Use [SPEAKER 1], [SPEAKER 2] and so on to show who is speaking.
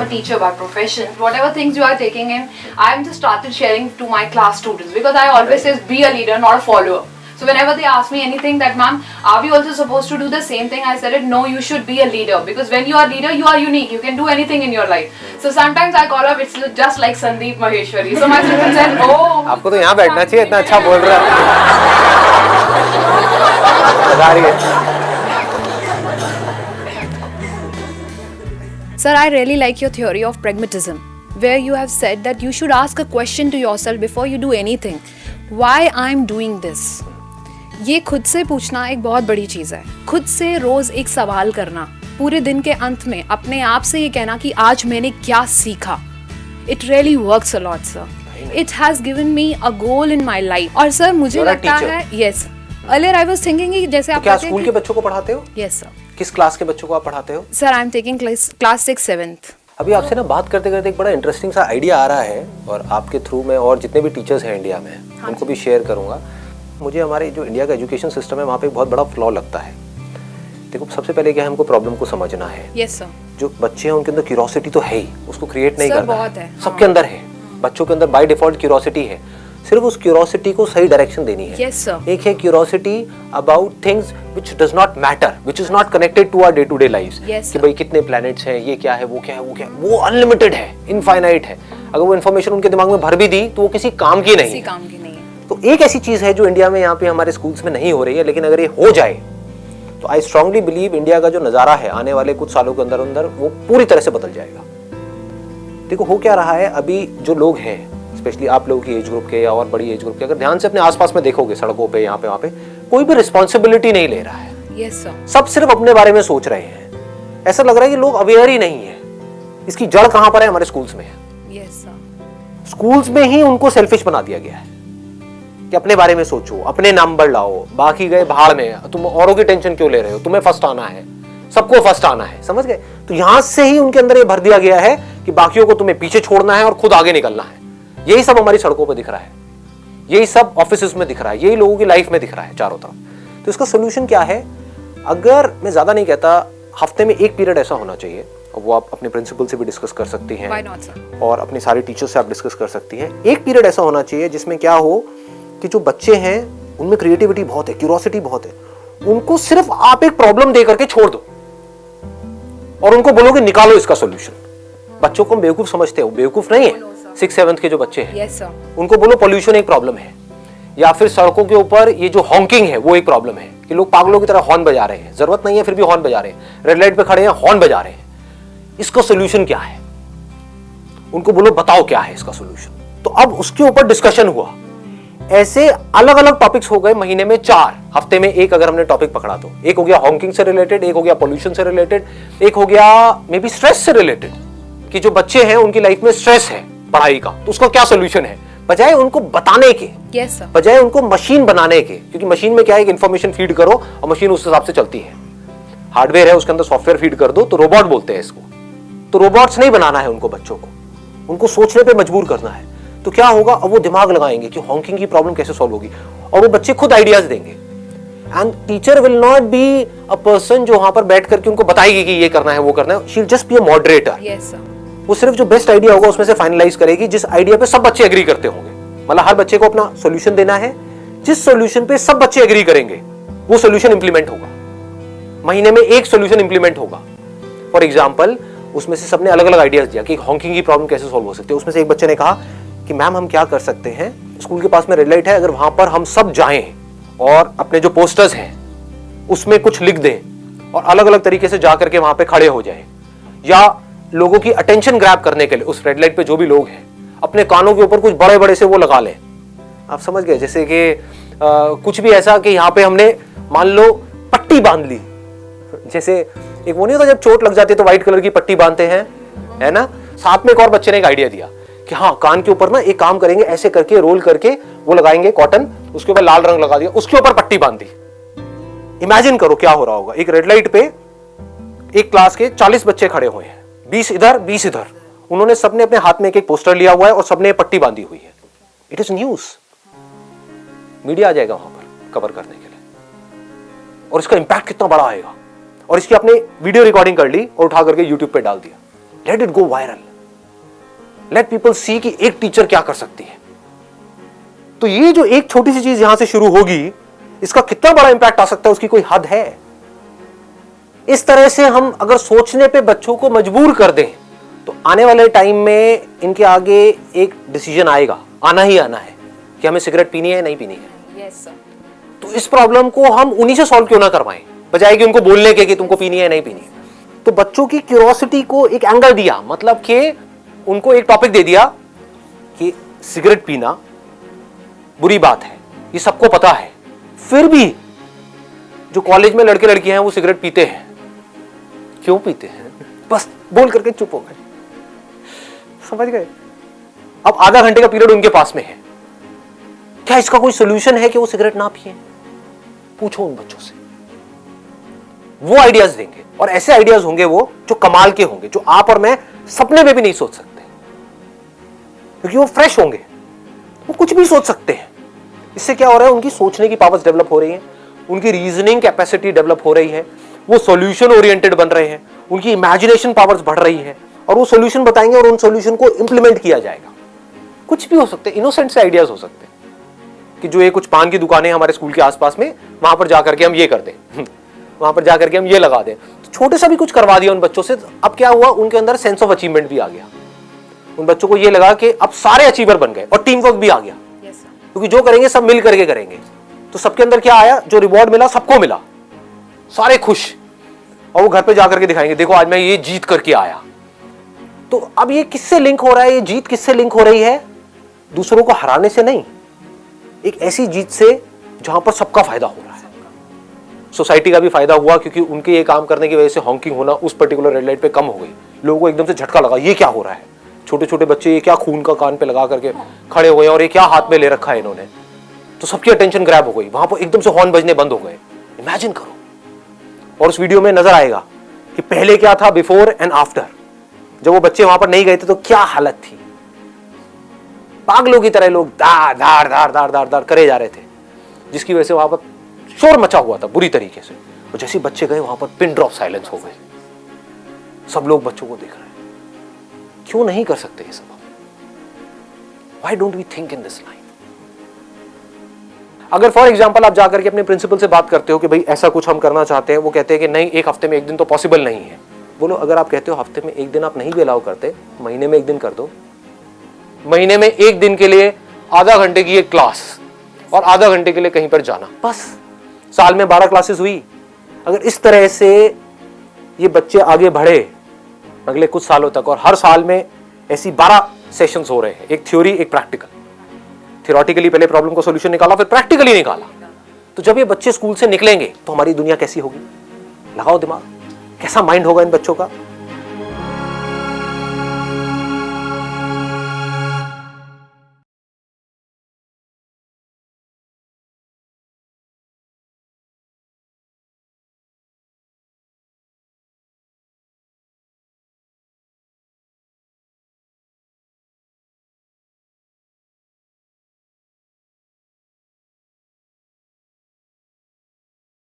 [SPEAKER 1] a teacher by profession. Whatever things you are taking in, I'm just started sharing to my class students because I always say be a leader, not a follower. So whenever they ask me anything that ma'am, are we also supposed to do the same thing? I said it, no, you should be a leader because when you are a leader, you are unique. You can do anything in your life. So sometimes I call up, it's just like Sandeep Maheshwari. So my students said, oh.
[SPEAKER 2] आपको तो यहाँ बैठना चाहिए, इतना अच्छा बोल रहा है. बता रही है.
[SPEAKER 1] Sir, I really like your theory of pragmatism, where you have said that you should ask a question to yourself before you do anything. Why I'm doing this? ये खुद से पूछना एक बहुत बड़ी चीज़ है. खुद से रोज़ एक सवाल करना, पूरे दिन के अंत में अपने आप से ये कहना कि आज मैंने क्या सीखा. It really works a lot, sir. It has given me a goal in my life. और सर मुझे लगता है, yes. Earlier I was thinking कि जैसे आप
[SPEAKER 2] क्या स्कूल के बच्चों को पढ़ाते हो?
[SPEAKER 1] Yes, sir.
[SPEAKER 2] किस क्लास के बच्चों को आप पढ़ाते हो?
[SPEAKER 1] Sir, I'm taking class 6, 7th.
[SPEAKER 2] अभी आपसे ना बात करते करते एक बड़ा इंटरेस्टिंग सा आइडिया आ रहा है और आपके थ्रू में और जितने भी टीचर्स हैं इंडिया में उनको भी शेयर करूंगा. मुझे हमारे जो इंडिया का एजुकेशन सिस्टम है वहाँ पे एक बहुत बड़ा फ्लॉ लगता है. देखो सबसे पहले क्या है, हमको प्रॉब्लम को समझना है.
[SPEAKER 1] Yes, sir.
[SPEAKER 2] जो बच्चे हैं उनके अंदर क्यूरोसिटी तो है ही, उसको क्रिएट नहीं करना
[SPEAKER 1] बहुत है.
[SPEAKER 2] सबके अंदर है. बच्चों के अंदर बाय डिफॉल्ट क्यूरोसिटी है, सिर्फ उस क्यूरोसिटी को सही डायरेक्शन देनी है.
[SPEAKER 1] Yes, sir.
[SPEAKER 2] एक है curiosity about things which does not matter, which is not connected to our day to day lives. कि भाई कितने प्लैनेट्स हैं, ये क्या है, वो क्या है, वो क्या है, वो अनलिमिटेड है, इनफाइनाइट है. अगर वो इन्फॉर्मेशन उनके दिमाग में भर भी दी तो वो किसी काम की नहीं है. तो एक ऐसी चीज है जो इंडिया में यहाँ पे हमारे स्कूल्स में नहीं हो रही है, लेकिन अगर ये हो जाए तो आई स्ट्रांगली बिलीव इंडिया का जो नजारा है आने वाले कुछ सालों के अंदर अंदर वो पूरी तरह से बदल जाएगा. देखो हो क्या रहा है, अभी जो लोग हैं स्पेशली आप लोगों की एज ग्रुप के या और बड़ी एज ग्रुप के, अगर ध्यान से अपने आसपास में देखोगे सड़कों पे यहाँ पे वहाँ पे, कोई भी रिस्पॉन्सिबिलिटी नहीं ले रहा है.
[SPEAKER 1] Yes, sir.
[SPEAKER 2] सब सिर्फ अपने बारे में सोच रहे हैं. ऐसा लग रहा है कि लोग अवेयर ही नहीं है. इसकी जड़ कहाँ पर है? हमारे स्कूल्स में है.
[SPEAKER 1] Yes, sir.
[SPEAKER 2] स्कूल्स में ही उनको सेल्फिश बना दिया गया है कि अपने बारे में सोचो, अपने नंबर लाओ, बाकी गए भाड़ में, तुम औरों की टेंशन क्यों ले रहे हो, तुम्हें फर्स्ट आना है, सबको फर्स्ट आना है. समझ गए? तो यहां से ही उनके अंदर ये भर दिया गया है कि बाकियों को तुम्हें पीछे छोड़ना है और खुद आगे निकलना है. यही सब हमारी सड़कों पर दिख रहा है, यही सब ऑफिस में दिख रहा है, यही लोगों की लाइफ में दिख रहा है चारों तरफ. तो इसका सोल्यूशन क्या है? अगर मैं ज्यादा नहीं कहता, हफ्ते में एक पीरियड ऐसा होना चाहिए, और वो आप अपने प्रिंसिपल से भी डिस्कस कर सकती हैं.
[SPEAKER 1] Why not, sir?
[SPEAKER 2] और अपनी सारी टीचर्स से आप डिस्कस कर सकती हैं. एक पीरियड ऐसा होना चाहिए जिसमें क्या हो कि जो बच्चे हैं उनमें क्रिएटिविटी बहुत है, क्यूरोसिटी बहुत है, उनको सिर्फ आप एक प्रॉब्लम दे करके छोड़ दो और उनको बोलो कि निकालो इसका सॉल्यूशन. बच्चों को हम बेवकूफ समझते हो, बेवकूफ नहीं है. 6, 7th के जो बच्चे हैं,
[SPEAKER 1] Yes, sir.
[SPEAKER 2] उनको बोलो पॉल्यूशन एक प्रॉब्लम है, या फिर सड़कों के ऊपर ये जो हॉन्किंग है वो एक प्रॉब्लम है कि लोग पागलों की तरह हॉर्न बजा रहे हैं. जरूरत नहीं है फिर भी हॉर्न बजा रहे हैं, रेड लाइट पे खड़े हैं हॉर्न बजा रहे हैं. इसका सॉल्यूशन क्या है? उनको बोलो बताओ क्या है इसका सॉल्यूशन. तो अब उसके ऊपर डिस्कशन हुआ. ऐसे अलग अलग टॉपिक्स हो गए, महीने में 4, हफ्ते में एक अगर हमने टॉपिक पकड़ा तो एक हो गया हॉन्किंग से रिलेटेड, एक हो गया पॉल्यूशन से रिलेटेड, एक हो गया मे बी स्ट्रेस से रिलेटेड कि जो बच्चे हैं उनकी लाइफ में स्ट्रेस है पढ़ाई का, तो उसका क्या सॉल्यूशन है. बजाय उनको बताने के,
[SPEAKER 1] Yes, sir.
[SPEAKER 2] बजाय उनको मशीन बनाने के, क्योंकि मशीन में क्या है, इन्फॉर्मेशन फीड करो और मशीन उस हिसाब से चलती है. हार्डवेयर है उसके अंदर सॉफ्टवेयर फीड कर दो तो रोबोट बोलते हैं इसको. तो रोबोट्स नहीं बनाना है उनको, बच्चों को उनको सोचने पे मजबूर करना है. तो क्या होगा, अब वो दिमाग लगाएंगे कि हॉन्किंग की प्रॉब्लम कैसे सॉल्व होगी, और वो बच्चे खुद आइडियाज देंगे. And teacher will not be a person जो वहां पर बैठ करके उनको बताएगी कि ये करना है वो करना है. She will just be a moderator.
[SPEAKER 1] Yes, sir.
[SPEAKER 2] वो सिर्फ जो बेस्ट आइडिया होगा उसमें से फाइनलाइज करेगी, जिस आइडिया पे सब बच्चे एग्री करते होंगे. मतलब हर बच्चे को अपना सॉल्यूशन देना है, जिस सॉल्यूशन पे सब बच्चे एग्री करेंगे वो सॉल्यूशन इंप्लीमेंट होगा. महीने में एक सॉल्यूशन इंप्लीमेंट होगा. फॉर एग्जांपल उसमें से सबने अलग अलग आइडियाज दिया कि हॉन्किंग की प्रॉब्लम कैसे सॉल्व हो सकती है. उसमें से एक बच्चे ने कहा कि मैम हम क्या कर सकते हैं, स्कूल के पास में रेड लाइट है, अगर वहां पर हम सब जाएं और अपने जो पोस्टर्स हैं उसमें कुछ लिख दें और अलग अलग तरीके से जाकर के वहां पे खड़े हो जाएं, या लोगों की अटेंशन ग्रैब करने के लिए उस रेड लाइट पे जो भी लोग हैं अपने कानों के ऊपर कुछ बड़े बड़े से वो लगा लें. आप समझ गए? जैसे कि कुछ भी ऐसा कि यहाँ पे हमने मान लो पट्टी बांध ली, जैसे एक वो नहीं होता जब चोट लग जाती है तो व्हाइट कलर की पट्टी बांधते हैं, है ना. साथ में एक और बच्चे ने एक आइडिया दिया कि हाँ कान के ऊपर ना एक काम करेंगे, ऐसे करके रोल करके वो लगाएंगे कॉटन, उसके ऊपर लाल रंग लगा दिया, उसके ऊपर पट्टी बांध दी. इमेजिन करो क्या हो रहा होगा. एक रेड लाइट पे एक क्लास के 40 बच्चे खड़े हुए हैं, 20 इधर 20 इधर, उन्होंने सबने अपने हाथ में एक पोस्टर लिया हुआ है और सबने पट्टी बांधी हुई है. इट इज न्यूज, मीडिया आ जाएगा वहां पर कवर करने के लिए, और इसका इंपैक्ट कितना बड़ा आएगा. और इसकी आपने वीडियो रिकॉर्डिंग कर ली और उठा करके यूट्यूब पे डाल दिया, let it go viral, let people see कि एक टीचर क्या कर सकती है। तो ये जो एक छोटी सी चीज यहां से शुरू होगी, इसका कितना बड़ा इंपैक्ट आ सकता है उसकी कोई हद है। इस तरह से हम अगर सोचने पे बच्चों को मजबूर कर दें तो आने वाले टाइम में इनके आगे एक डिसीजन आएगा, आना ही आना है कि हमें सिगरेट पीनी है नहीं पीनी है।
[SPEAKER 1] Yes sir.
[SPEAKER 2] तो इस प्रॉब्लम को हम उन्हीं से सॉल्व क्यों ना करवाएं, बजाय कि उनको बोलने के कि तुमको पीनी है नहीं पीनी है। तो बच्चों की क्यूरियोसिटी को एक एंगल दिया, मतलब कि उनको एक टॉपिक दे दिया कि सिगरेट पीना बुरी बात है, ये सबको पता है, फिर भी जो कॉलेज में लड़के लड़कियां हैं वो सिगरेट पीते हैं। क्यों पीते हैं? बस बोल करके चुप हो गए। समझ गए? अब आधा घंटे का पीरियड उनके पास में है, क्या इसका कोई सोल्यूशन है कि वो सिगरेट ना पिए? पूछो उन बच्चों से, वो आइडियाज देंगे। और ऐसे आइडियाज होंगे वो जो कमाल के होंगे, जो आप और मैं सपने में भी नहीं सोच सकते, क्योंकि वो फ्रेश होंगे, वो कुछ भी सोच सकते हैं। इससे क्या हो रहा है, उनकी सोचने की पावर्स डेवलप हो रही है, उनकी रीजनिंग कैपेसिटी डेवलप हो रही है, वो सॉल्यूशन ओरिएंटेड बन रहे हैं, उनकी इमेजिनेशन पावर्स बढ़ रही है, और वो सॉल्यूशन बताएंगे और उन सॉल्यूशन को इंप्लीमेंट किया जाएगा। कुछ भी हो सकते हैं, इनोसेंट से आइडियाज हो सकते हैं कि जो ये कुछ पान की दुकानें हमारे स्कूल के आसपास में, वहां पर जाकर के हम ये कर दें, वहां पर जाकर के हम ये लगा दें। तो छोटे सा भी कुछ करवा दिया उन बच्चों से, तो अब क्या हुआ, उनके अंदर सेंस ऑफ अचीवमेंट भी आ गया। उन बच्चों को ये लगा कि अब सारे अचीवर बन गए, और टीम वर्क भी आ गया, क्योंकि जो करेंगे सब मिल करके करेंगे। तो सबके अंदर क्या आया, जो रिवॉर्ड मिला सबको मिला, सारे खुश, और वो घर पे जाकर के दिखाएंगे, देखो आज मैं ये जीत करके आया। तो अब ये किससे लिंक हो रहा है, ये जीत किससे लिंक हो रही है? दूसरों को हराने से नहीं, एक ऐसी जीत से जहां पर सबका फायदा हो रहा है। सोसाइटी का भी फायदा हुआ, क्योंकि उनके ये काम करने की वजह से हॉकिंग होना उस पर्टिकुलर रेड लाइट पे कम हो गई। लोगों को एकदम से झटका लगा, ये क्या हो रहा है, छोटे छोटे बच्चे ये क्या खून का कान पे लगा करके खड़े हुए, और ये क्या हाथ में ले रखा है इन्होंने। तो सबकी अटेंशन ग्रैब हो गई, वहां पर एकदम से हॉर्न बजने बंद हो गए। इमेजिन करो। और उस वीडियो में नजर आएगा कि पहले क्या था, बिफोर एंड आफ्टर। जब वो बच्चे वहां पर नहीं गए थे तो क्या हालत थी, पागलों की तरह लोग दार दार दार दार दार दार करे जा रहे थे, जिसकी वजह से वहां पर शोर मचा हुआ था बुरी तरीके से। और जैसे बच्चे गए वहां पर पिन ड्रॉप साइलेंस हो गए, सब लोग बच्चों को देख रहे हैं। क्यों नहीं कर सकते ये सब? Why don't we think in this line? अगर फॉर एग्जाम्पल आप जाकर के अपने प्रिंसिपल से बात करते हो कि भाई ऐसा कुछ हम करना चाहते हैं, वो कहते हैं कि नहीं, एक हफ्ते में एक दिन तो पॉसिबल नहीं है। बोलो, अगर आप कहते हो हफ्ते में एक दिन आप नहीं भी अलाउ करते, महीने में एक दिन कर दो। महीने में एक दिन के लिए आधा घंटे की एक क्लास और आधा घंटे के लिए कहीं पर जाना, बस। साल में 12 क्लासेस हुई। अगर इस तरह से ये बच्चे आगे बढ़े अगले कुछ सालों तक, और हर साल में ऐसी 12 सेशंस हो रहे हैं, एक थ्योरी एक प्रैक्टिकल। थियोरेटिकली पहले प्रॉब्लम का सॉल्यूशन निकाला, फिर प्रैक्टिकली निकाला। तो जब ये बच्चे स्कूल से निकलेंगे तो हमारी दुनिया कैसी होगी? लगाओ दिमाग, कैसा माइंड होगा इन बच्चों का।